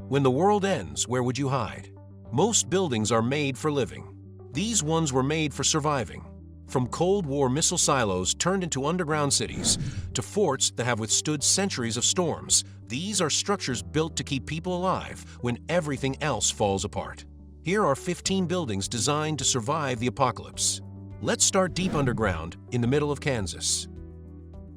When the world ends, where would you hide? Most buildings are made for living. These ones were made for surviving. From Cold War missile silos turned into underground cities, to forts that have withstood centuries of storms, these are structures built to keep people alive when everything else falls apart. Here are 15 buildings designed to survive the apocalypse. Let's start deep underground in the middle of Kansas.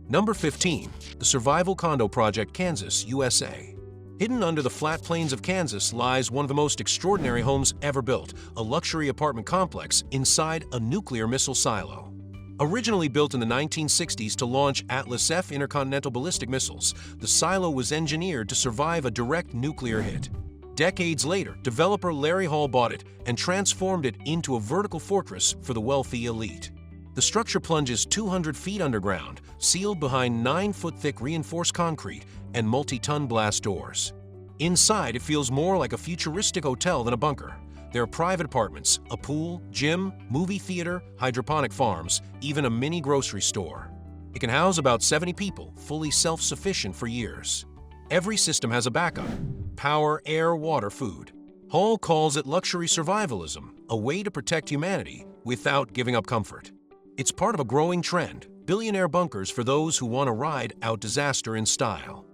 Number 15. The Survival Condo Project, Kansas, USA. Hidden under the flat plains of Kansas lies one of the most extraordinary homes ever built, a luxury apartment complex inside a nuclear missile silo. Originally built in the 1960s to launch Atlas F intercontinental ballistic missiles, the silo was engineered to survive a direct nuclear hit. Decades later, developer Larry Hall bought it and transformed it into a vertical fortress for the wealthy elite. The structure plunges 200 feet underground, sealed behind 9-foot-thick reinforced concrete and multi-ton blast doors. Inside, it feels more like a futuristic hotel than a bunker. There are private apartments, a pool, gym, movie theater, hydroponic farms, even a mini grocery store. It can house about 70 people, fully self-sufficient for years. Every system has a backup: power, air, water, food. Hall calls it luxury survivalism, a way to protect humanity without giving up comfort. It's part of a growing trend: billionaire bunkers for those who want to ride out disaster in style.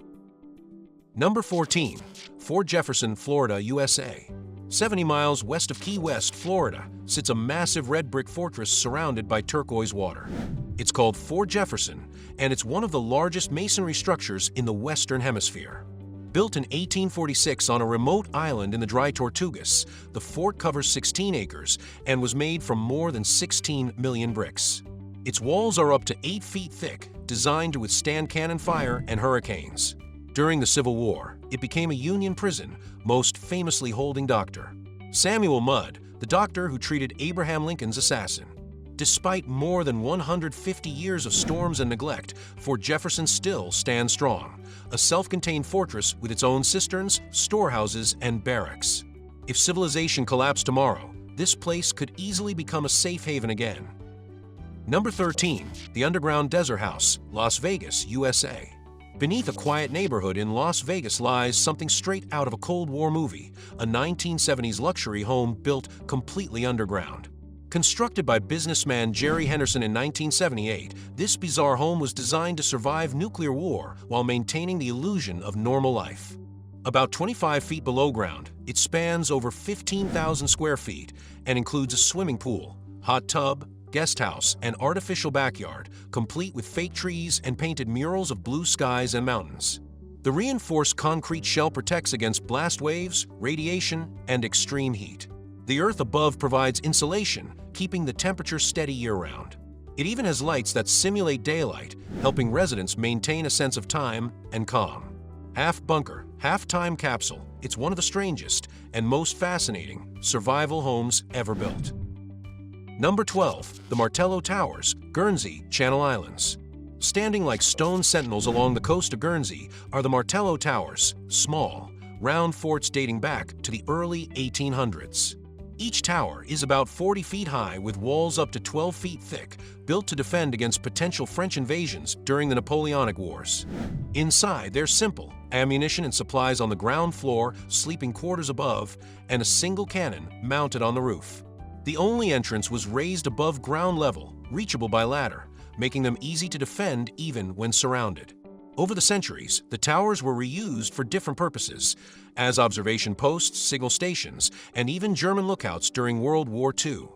Number 14. Fort Jefferson, Florida, USA. 70 miles west of Key West, Florida, sits a massive red brick fortress surrounded by turquoise water. It's called Fort Jefferson, and it's one of the largest masonry structures in the Western Hemisphere. Built in 1846 on a remote island in the Dry Tortugas, the fort covers 16 acres and was made from more than 16 million bricks. Its walls are up to 8 feet thick, designed to withstand cannon fire and hurricanes. During the Civil War, it became a Union prison, most famously holding Dr. Samuel Mudd, the doctor who treated Abraham Lincoln's assassin. Despite more than 150 years of storms and neglect, Fort Jefferson still stands strong, a self-contained fortress with its own cisterns, storehouses, and barracks. If civilization collapsed tomorrow, this place could easily become a safe haven again. Number 13. The Underground Desert House, Las Vegas, USA. Beneath a quiet neighborhood in Las Vegas lies something straight out of a Cold War movie, a 1970s luxury home built completely underground. Constructed by businessman Jerry Henderson in 1978, this bizarre home was designed to survive nuclear war while maintaining the illusion of normal life. About 25 feet below ground, it spans over 15,000 square feet and includes a swimming pool, hot tub, guest house, and artificial backyard, complete with fake trees and painted murals of blue skies and mountains. The reinforced concrete shell protects against blast waves, radiation, and extreme heat. The earth above provides insulation, keeping the temperature steady year-round. It even has lights that simulate daylight, helping residents maintain a sense of time and calm. Half bunker, half time capsule, it's one of the strangest and most fascinating survival homes ever built. Number 12. The Martello Towers, Guernsey, Channel Islands. Standing like stone sentinels along the coast of Guernsey are the Martello Towers, small, round forts dating back to the early 1800s. Each tower is about 40 feet high with walls up to 12 feet thick, built to defend against potential French invasions during the Napoleonic Wars. Inside, they're simple: ammunition and supplies on the ground floor, sleeping quarters above, and a single cannon mounted on the roof. The only entrance was raised above ground level, reachable by ladder, making them easy to defend even when surrounded. Over the centuries, the towers were reused for different purposes, as observation posts, signal stations, and even German lookouts during World War II.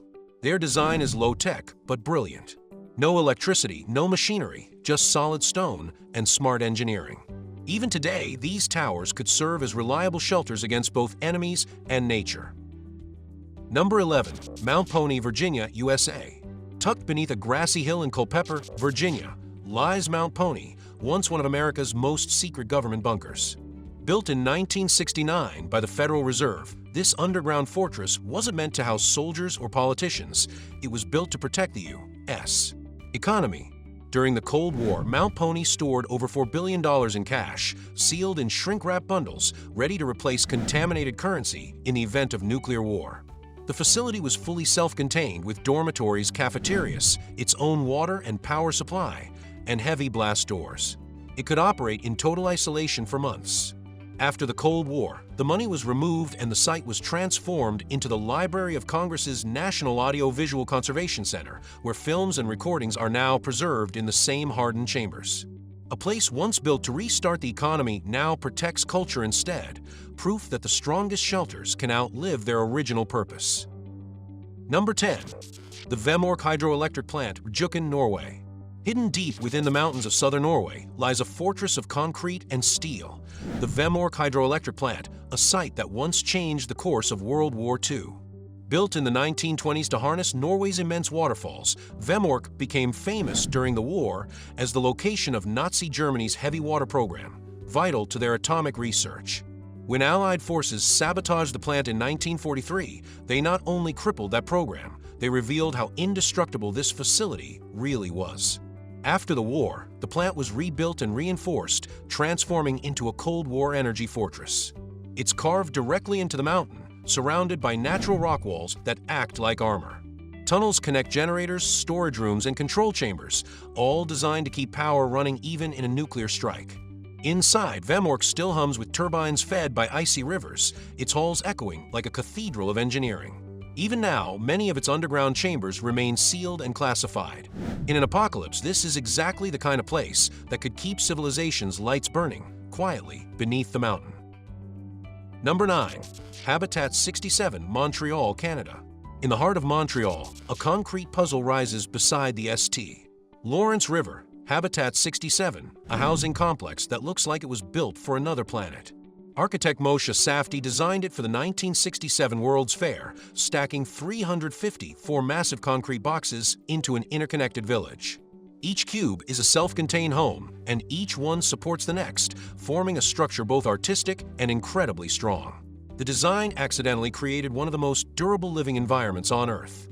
Their design is low-tech, but brilliant. No electricity, no machinery, just solid stone and smart engineering. Even today, these towers could serve as reliable shelters against both enemies and nature. Number 11. Mount Pony, Virginia, USA. Tucked beneath a grassy hill in Culpeper, Virginia, lies Mount Pony, once one of America's most secret government bunkers. Built in 1969 by the Federal Reserve, this underground fortress wasn't meant to house soldiers or politicians. It was built to protect the U.S. economy. During the Cold War, Mount Pony stored over $4 billion in cash, sealed in shrink-wrap bundles, ready to replace contaminated currency in the event of nuclear war. The facility was fully self-contained with dormitories, cafeterias, its own water and power supply, and heavy blast doors. It could operate in total isolation for months. After the Cold War, the money was removed and the site was transformed into the Library of Congress's National Audio-Visual Conservation Center, where films and recordings are now preserved in the same hardened chambers. A place once built to restart the economy now protects culture instead, proof that the strongest shelters can outlive their original purpose. Number 10. The Vemork Hydroelectric Plant, Rjukan, Norway. Hidden deep within the mountains of southern Norway lies a fortress of concrete and steel, the Vemork Hydroelectric Plant, a site that once changed the course of World War II. Built in the 1920s to harness Norway's immense waterfalls, Vemork became famous during the war as the location of Nazi Germany's heavy water program, vital to their atomic research. When Allied forces sabotaged the plant in 1943, they not only crippled that program, they revealed how indestructible this facility really was. After the war, the plant was rebuilt and reinforced, transforming into a Cold War energy fortress. It's carved directly into the mountain, surrounded by natural rock walls that act like armor. Tunnels connect generators, storage rooms, and control chambers, all designed to keep power running even in a nuclear strike. Inside, Vemork still hums with turbines fed by icy rivers, its halls echoing like a cathedral of engineering. Even now, many of its underground chambers remain sealed and classified. In an apocalypse, this is exactly the kind of place that could keep civilization's lights burning quietly beneath the mountain. Number 9. Habitat 67, Montreal, Canada. In the heart of Montreal, a concrete puzzle rises beside the St. Lawrence River, Habitat 67, a housing complex that looks like it was built for another planet. Architect Moshe Safdie designed it for the 1967 World's Fair, stacking 354 massive concrete boxes into an interconnected village. Each cube is a self-contained home, and each one supports the next, forming a structure both artistic and incredibly strong. The design accidentally created one of the most durable living environments on Earth.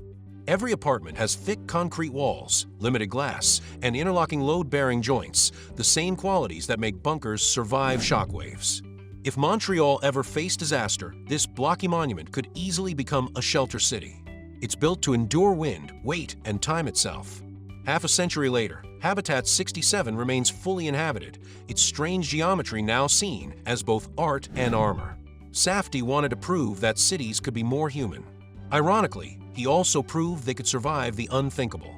Every apartment has thick concrete walls, limited glass, and interlocking load-bearing joints, the same qualities that make bunkers survive shockwaves. If Montreal ever faced disaster, this blocky monument could easily become a shelter city. It's built to endure wind, weight, and time itself. Half a century later, Habitat 67 remains fully inhabited, its strange geometry now seen as both art and armor. Safdie wanted to prove that cities could be more human. Ironically, he also proved they could survive the unthinkable.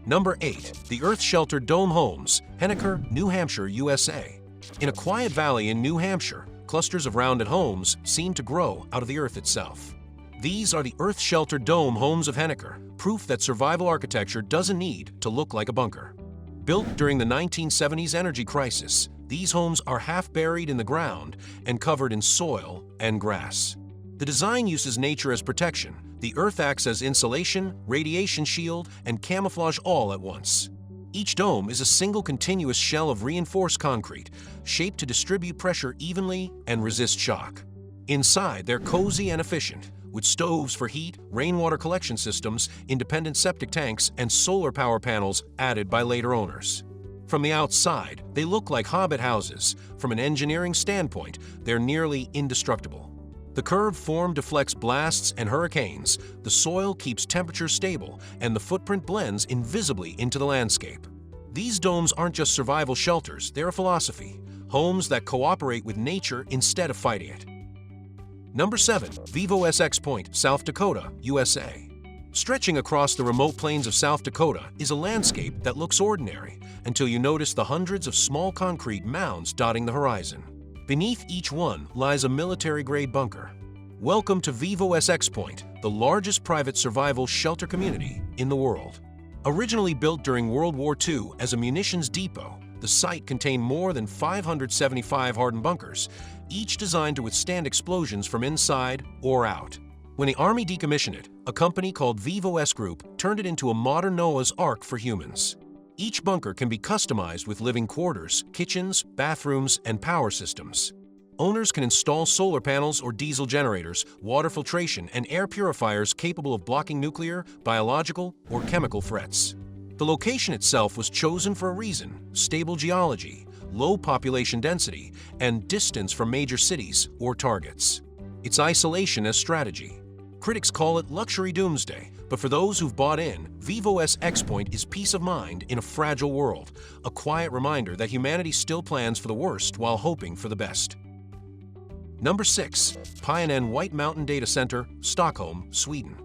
Number 8. The Earth-Sheltered Dome Homes, Henniker, New Hampshire, USA. In a quiet valley in New Hampshire, clusters of rounded homes seem to grow out of the earth itself. These are the Earth-Sheltered Dome Homes of Henniker, proof that survival architecture doesn't need to look like a bunker. Built during the 1970s energy crisis, these homes are half buried in the ground and covered in soil and grass. The design uses nature as protection. The earth acts as insulation, radiation shield, and camouflage all at once. Each dome is a single continuous shell of reinforced concrete, shaped to distribute pressure evenly and resist shock. Inside, they're cozy and efficient, with stoves for heat, rainwater collection systems, independent septic tanks, and solar power panels added by later owners. From the outside, they look like hobbit houses. From an engineering standpoint, they're nearly indestructible. The curved form deflects blasts and hurricanes, the soil keeps temperature stable, and the footprint blends invisibly into the landscape. These domes aren't just survival shelters, they're a philosophy, homes that cooperate with nature instead of fighting it. Number 7. Vivo SX Point, South Dakota, USA. Stretching across the remote plains of South Dakota is a landscape that looks ordinary until you notice the hundreds of small concrete mounds dotting the horizon. Beneath each one lies a military-grade bunker. Welcome to Vivo SX Point, the largest private survival shelter community in the world. Originally built during World War II as a munitions depot, the site contained more than 575 hardened bunkers, each designed to withstand explosions from inside or out. When the Army decommissioned it, a company called Vivo S Group turned it into a modern Noah's Ark for humans. Each bunker can be customized with living quarters, kitchens, bathrooms, and power systems. Owners can install solar panels or diesel generators, water filtration, and air purifiers capable of blocking nuclear, biological, or chemical threats. The location itself was chosen for a reason: stable geology, low population density, and distance from major cities or targets. It's isolation as strategy. Critics call it luxury doomsday, but for those who've bought in, Vivo SX Point is peace of mind in a fragile world, a quiet reminder that humanity still plans for the worst while hoping for the best. Number 6. Pionen White Mountain Data Center, Stockholm, Sweden.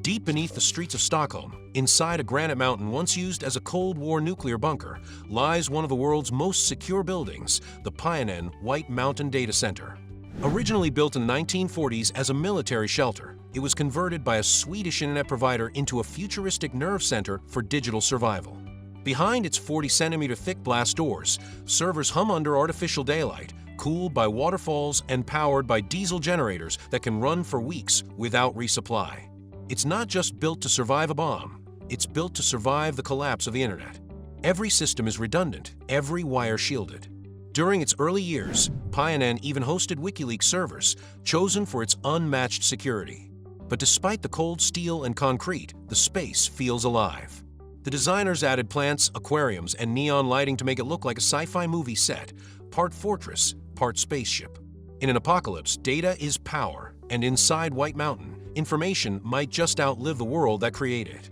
Deep beneath the streets of Stockholm, inside a granite mountain once used as a Cold War nuclear bunker, lies one of the world's most secure buildings, the Pionen White Mountain Data Center. Originally built in the 1940s as a military shelter, it was converted by a Swedish internet provider into a futuristic nerve center for digital survival. Behind its 40-centimeter thick blast doors, servers hum under artificial daylight, cooled by waterfalls and powered by diesel generators that can run for weeks without resupply. It's not just built to survive a bomb, it's built to survive the collapse of the internet. Every system is redundant, every wire shielded. During its early years, Pionen even hosted WikiLeaks servers, chosen for its unmatched security. But despite the cold steel and concrete, the space feels alive. The designers added plants, aquariums, and neon lighting to make it look like a sci-fi movie set, part fortress, part spaceship. In an apocalypse, data is power, and inside White Mountain, information might just outlive the world that created it.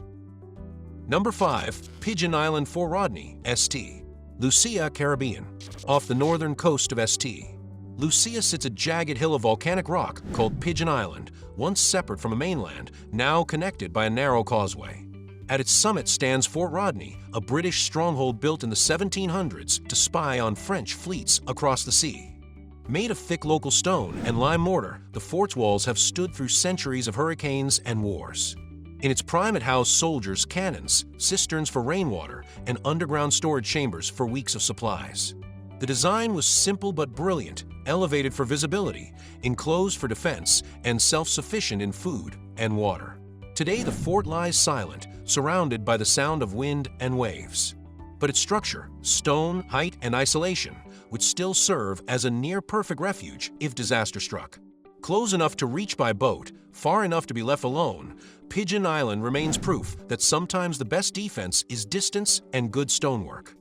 Number 5. Pigeon Island, Fort Rodney, St. Lucia, Caribbean. Off the northern coast of St. Lucia sits a jagged hill of volcanic rock called Pigeon Island, once separate from a mainland, now connected by a narrow causeway. At its summit stands Fort Rodney, a British stronghold built in the 1700s to spy on French fleets across the sea. Made of thick local stone and lime mortar, the fort's walls have stood through centuries of hurricanes and wars. In its prime, it housed soldiers, cannons, cisterns for rainwater, and underground storage chambers for weeks of supplies. The design was simple but brilliant, elevated for visibility, enclosed for defense, and self-sufficient in food and water. Today, the fort lies silent, surrounded by the sound of wind and waves. But its structure, stone, height, and isolation would still serve as a near-perfect refuge if disaster struck. Close enough to reach by boat, far enough to be left alone, Pigeon Island remains proof that sometimes the best defense is distance and good stonework.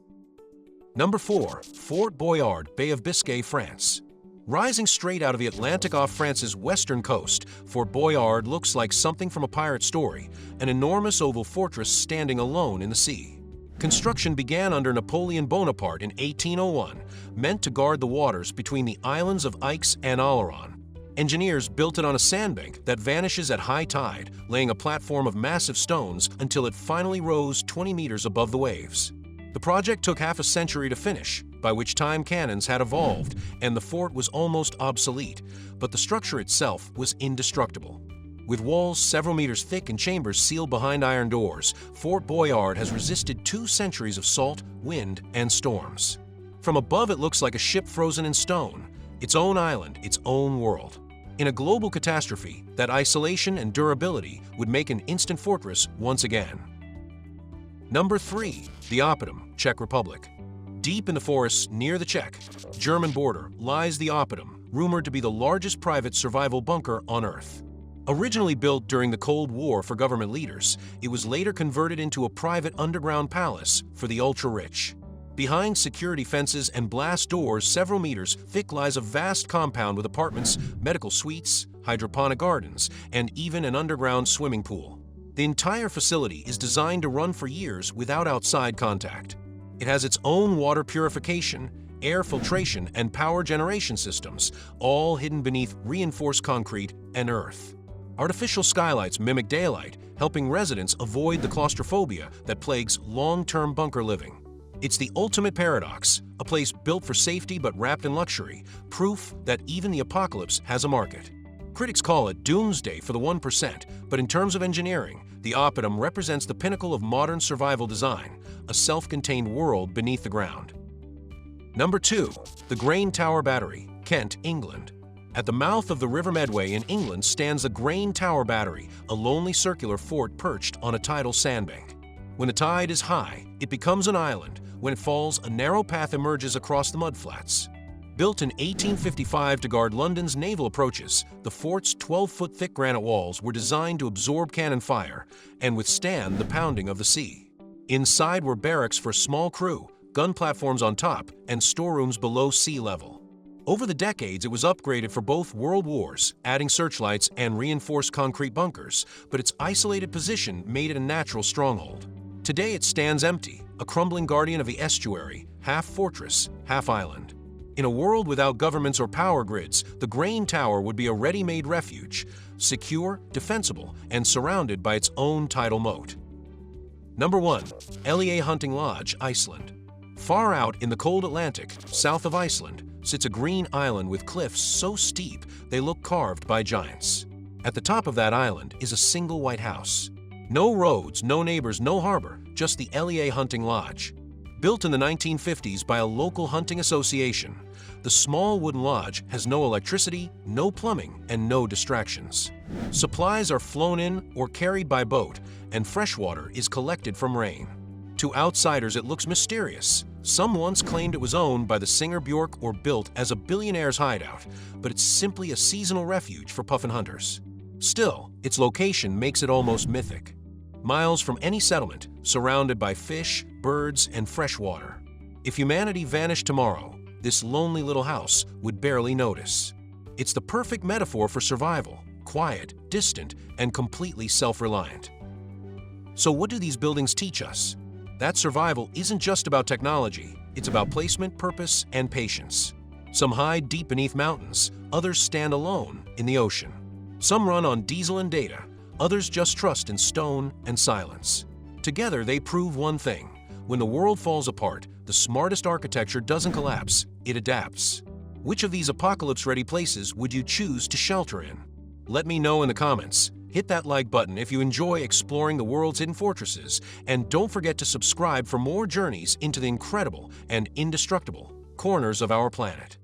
Number 4. Fort Boyard, Bay of Biscay, France. Rising straight out of the Atlantic off France's western coast, Fort Boyard looks like something from a pirate story, an enormous oval fortress standing alone in the sea. Construction began under Napoleon Bonaparte in 1801, meant to guard the waters between the islands of Aix and Aleron. Engineers built it on a sandbank that vanishes at high tide, laying a platform of massive stones until it finally rose 20 meters above the waves. The project took half a century to finish, by which time cannons had evolved and the fort was almost obsolete, but the structure itself was indestructible. With walls several meters thick and chambers sealed behind iron doors, Fort Boyard has resisted 2 centuries of salt, wind, and storms. From above, it looks like a ship frozen in stone, its own island, its own world. In a global catastrophe, that isolation and durability would make an instant fortress once again. Number 3. The Oppidum, Czech Republic. Deep in the forests near the Czech, German border lies the Oppidum, rumored to be the largest private survival bunker on Earth. Originally built during the Cold War for government leaders, it was later converted into a private underground palace for the ultra-rich. Behind security fences and blast doors several meters thick lies a vast compound with apartments, medical suites, hydroponic gardens, and even an underground swimming pool. The entire facility is designed to run for years without outside contact. It has its own water purification, air filtration, and power generation systems, all hidden beneath reinforced concrete and earth. Artificial skylights mimic daylight, helping residents avoid the claustrophobia that plagues long-term bunker living. It's the ultimate paradox, a place built for safety but wrapped in luxury, proof that even the apocalypse has a market. Critics call it doomsday for the 1%, but in terms of engineering, the Oppidum represents the pinnacle of modern survival design, a self-contained world beneath the ground. Number 2. The Grain Tower Battery, Kent, England. At the mouth of the River Medway in England stands the Grain Tower Battery, a lonely circular fort perched on a tidal sandbank. When the tide is high, it becomes an island. When it falls, a narrow path emerges across the mudflats. Built in 1855 to guard London's naval approaches, the fort's 12-foot thick granite walls were designed to absorb cannon fire and withstand the pounding of the sea. Inside were barracks for a small crew, gun platforms on top, and storerooms below sea level. Over the decades, it was upgraded for both world wars, adding searchlights and reinforced concrete bunkers, but its isolated position made it a natural stronghold. Today it stands empty, a crumbling guardian of the estuary, half fortress, half island. In a world without governments or power grids, the Grain Tower would be a ready-made refuge, secure, defensible, and surrounded by its own tidal moat. Number 1. Lea Hunting Lodge, Iceland. Far out in the cold Atlantic, south of Iceland, sits a green island with cliffs so steep they look carved by giants. At the top of that island is a single white house. No roads, no neighbors, no harbor, just the Lea Hunting Lodge. Built in the 1950s by a local hunting association, the small wooden lodge has no electricity, no plumbing, and no distractions. Supplies are flown in or carried by boat, and fresh water is collected from rain. To outsiders, it looks mysterious. Some once claimed it was owned by the singer Bjork or built as a billionaire's hideout, but it's simply a seasonal refuge for puffin hunters. Still, its location makes it almost mythic. Miles from any settlement, surrounded by fish, birds, and fresh water. If humanity vanished tomorrow, this lonely little house would barely notice. It's the perfect metaphor for survival, quiet, distant, and completely self-reliant. So what do these buildings teach us? That survival isn't just about technology, it's about placement, purpose, and patience. Some hide deep beneath mountains, others stand alone in the ocean. Some run on diesel and data, others just trust in stone and silence. Together they prove one thing: when the world falls apart, the smartest architecture doesn't collapse, it adapts. Which of these apocalypse-ready places would you choose to shelter in? Let me know in the comments. Hit that like button if you enjoy exploring the world's hidden fortresses, and don't forget to subscribe for more journeys into the incredible and indestructible corners of our planet.